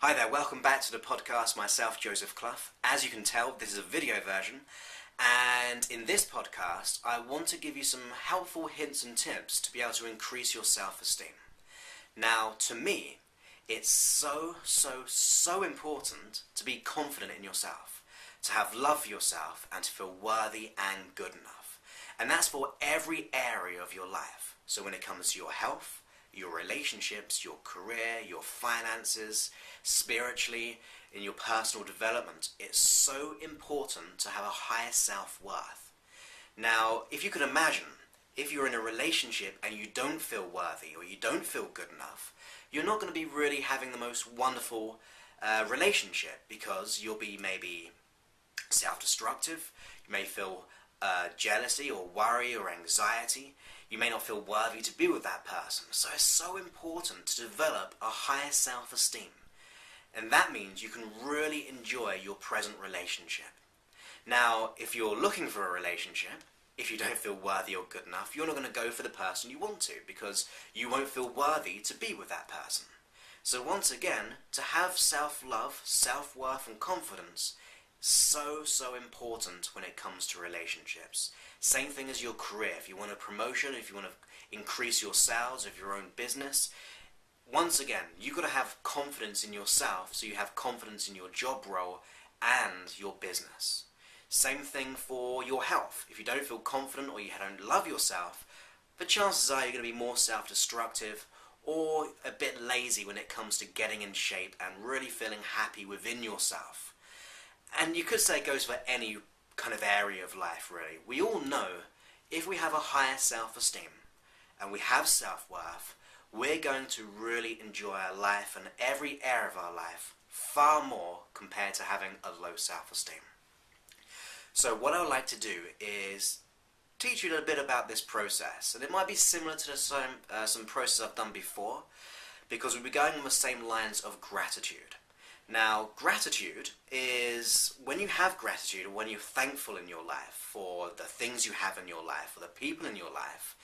Hi there, welcome back to the podcast, myself, Joseph Clough. As you can tell, this is a video version, and in this podcast, I want to give you some helpful hints and tips to be able to increase your self-esteem. Now, to me, it's so important to be confident in yourself, to have love for yourself, and to feel worthy and good enough. And that's for every area of your life. So when it comes to your health, your relationships, your career, your finances, spiritually, in your personal development, it's so important to have a higher self-worth. Now, if you could imagine, if you're in a relationship and you don't feel worthy or you don't feel good enough, you're not going to be really having the most wonderful relationship, because you'll be maybe self-destructive, you may feel jealousy or worry or anxiety. You may not feel worthy to be with that person. So it's so important to develop a higher self-esteem. And that means you can really enjoy your present relationship. Now, if you're looking for a relationship, if you don't feel worthy or good enough, you're not going to go for the person you want to, because you won't feel worthy to be with that person. So once again, to have self-love, self-worth and confidence, so important when it comes to relationships. Same thing as your career. If you want a promotion, if you want to increase your sales of your own business, once again, you've got to have confidence in yourself, so you have confidence in your job role and your business. Same thing for your health. If you don't feel confident or you don't love yourself, the chances are you're going to be more self-destructive or a bit lazy when it comes to getting in shape and really feeling happy within yourself. And you could say it goes for any kind of area of life, really. We all know if we have a higher self-esteem and we have self-worth, we're going to really enjoy our life and every area of our life far more compared to having a low self-esteem. So what I would like to do is teach you a little bit about this process. And it might be similar to some process I've done before, because we'll be going on the same lines of gratitude. Now, gratitude is when you have gratitude, or when you're thankful in your life for the things you have in your life, or the people in your life,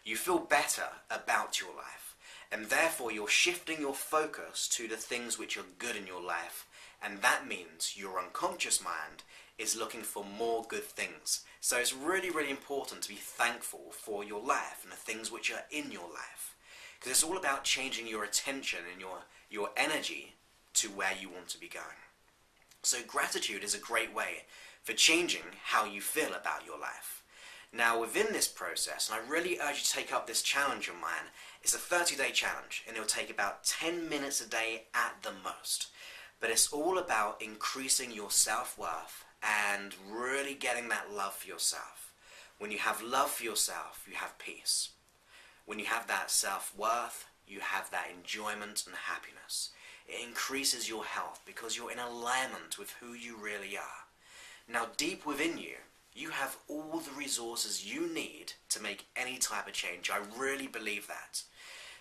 you feel better about your life. And therefore, you're shifting your focus to the things which are good in your life. And that means your unconscious mind is looking for more good things. So it's really important to be thankful for your life and the things which are in your life. Because it's all about changing your attention and your energy to where you want to be going. So gratitude is a great way for changing how you feel about your life. Now within this process, and I really urge you to take up this challenge of mine, it's a 30-day challenge, and it'll take about 10 minutes a day at the most. But it's all about increasing your self-worth and really getting that love for yourself. When you have love for yourself, you have peace. When you have that self-worth, you have that enjoyment and happiness. It increases your health because you're in alignment with who you really are. Now deep within you, you have all the resources you need to make any type of change. I really believe that.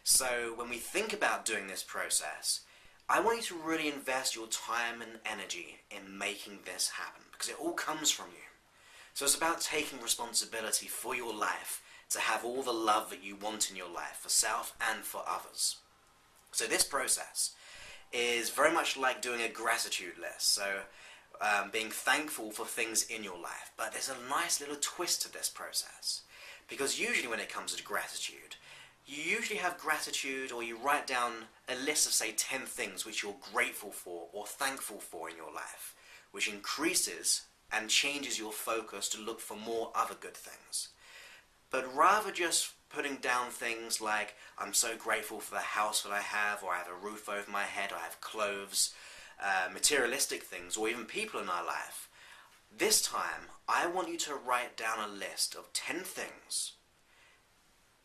So when we think about doing this process, I want you to really invest your time and energy in making this happen, because it all comes from you. So it's about taking responsibility for your life to have all the love that you want in your life, for self and for others. So this process is very much like doing a gratitude list, so being thankful for things in your life. But there's a nice little twist to this process, because usually when it comes to gratitude, you usually have gratitude, or you write down a list of say 10 things which you're grateful for or thankful for in your life, which increases and changes your focus to look for more other good things. But rather just putting down things like, I'm so grateful for the house that I have, or I have a roof over my head, or I have clothes, materialistic things, or even people in our life. This time, I want you to write down a list of 10 things,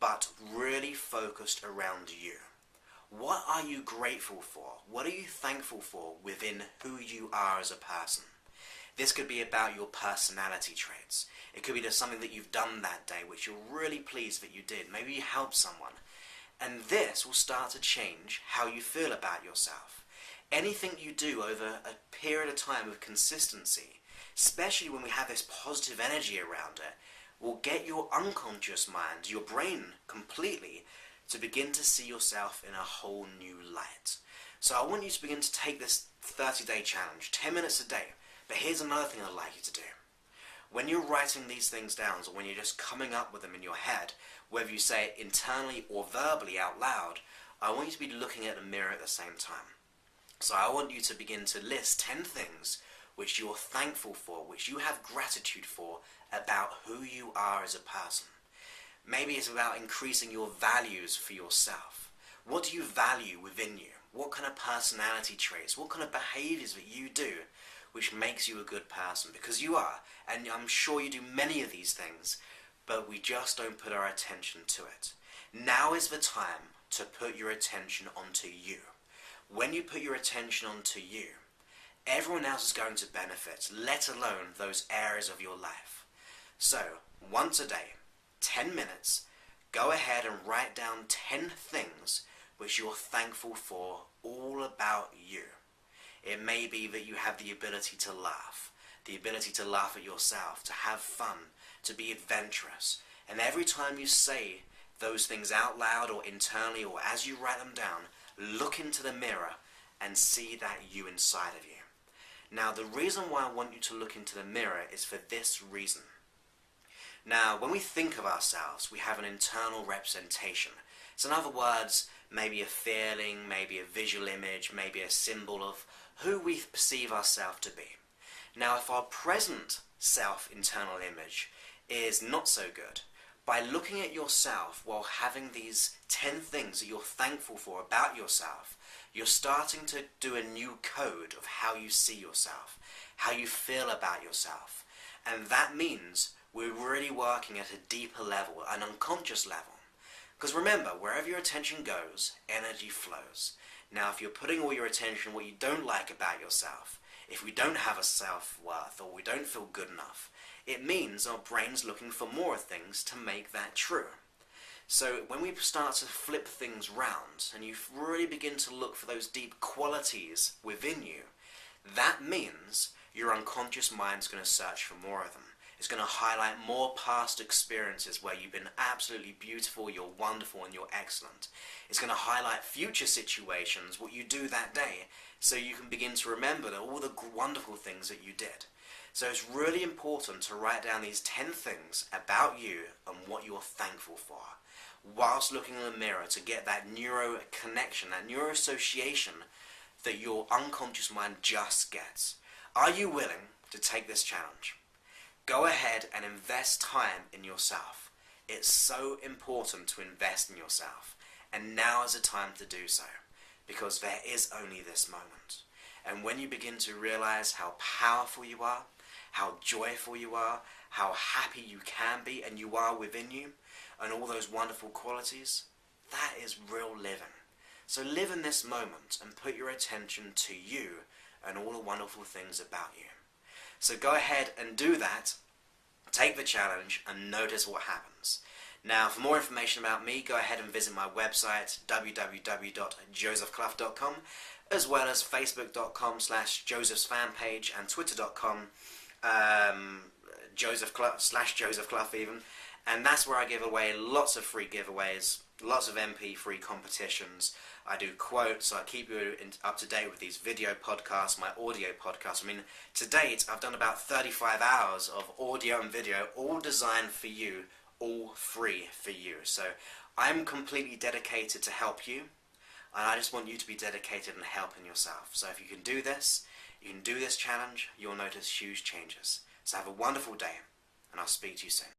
but really focused around you. What are you grateful for? What are you thankful for within who you are as a person? This could be about your personality traits. It could be there's something that you've done that day which you're really pleased that you did. Maybe you helped someone. And this will start to change how you feel about yourself. Anything you do over a period of time of consistency, especially when we have this positive energy around it, will get your unconscious mind, your brain completely, to begin to see yourself in a whole new light. So I want you to begin to take this 30-day challenge, 10 minutes a day. But here's another thing I'd like you to do. When you're writing these things down, or when you're just coming up with them in your head, whether you say it internally or verbally out loud, I want you to be looking at the mirror at the same time. So I want you to begin to list 10 things which you're thankful for, which you have gratitude for about who you are as a person. Maybe it's about increasing your values for yourself. What do you value within you? What kind of personality traits, what kind of behaviors that you do which makes you a good person? Because you are, and I'm sure you do many of these things, but we just don't put our attention to it. Now is the time to put your attention onto you. When you put your attention onto you, everyone else is going to benefit, let alone those areas of your life. So, once a day, 10 minutes, go ahead and write down 10 things which you're thankful for all about you. It may be that you have the ability to laugh at yourself, to have fun, to be adventurous. And every time you say those things out loud or internally or as you write them down, look into the mirror and see that you inside of you. Now, the reason why I want you to look into the mirror is for this reason. Now, when we think of ourselves, we have an internal representation. So in other words, maybe a feeling, maybe a visual image, maybe a symbol of who we perceive ourselves to be. Now, if our present self-internal image is not so good, by looking at yourself while having these 10 things that you're thankful for about yourself, you're starting to do a new code of how you see yourself, how you feel about yourself. And that means we're really working at a deeper level, an unconscious level. Because remember, wherever your attention goes, energy flows. Now, if you're putting all your attention on what you don't like about yourself, if we don't have a self-worth or we don't feel good enough, it means our brain's looking for more things to make that true. So when we start to flip things round and you really begin to look for those deep qualities within you, that means your unconscious mind's going to search for more of them. It's going to highlight more past experiences where you've been absolutely beautiful, you're wonderful, and you're excellent. It's going to highlight future situations, what you do that day, so you can begin to remember all the wonderful things that you did. So it's really important to write down these 10 things about you and what you're thankful for, whilst looking in the mirror to get that neuro connection, that neuroassociation that your unconscious mind just gets. Are you willing to take this challenge? Go ahead and invest time in yourself. It's so important to invest in yourself. And now is the time to do so. Because there is only this moment. And when you begin to realize how powerful you are, how joyful you are, how happy you can be and you are within you, and all those wonderful qualities, that is real living. So live in this moment and put your attention to you and all the wonderful things about you. So go ahead and do that, take the challenge, and notice what happens. Now, for more information about me, go ahead and visit my website, www.josephclough.com, as well as facebook.com/Joseph's fan page and twitter.com Joseph Clough even. And that's where I give away lots of free giveaways, lots of MP3 competitions. I do quotes, so I keep you up to date with these video podcasts, my audio podcasts. I mean, to date, I've done about 35 hours of audio and video, all designed for you, all free for you. So I'm completely dedicated to help you, and I just want you to be dedicated in helping yourself. So if you can do this challenge, you'll notice huge changes. So have a wonderful day, and I'll speak to you soon.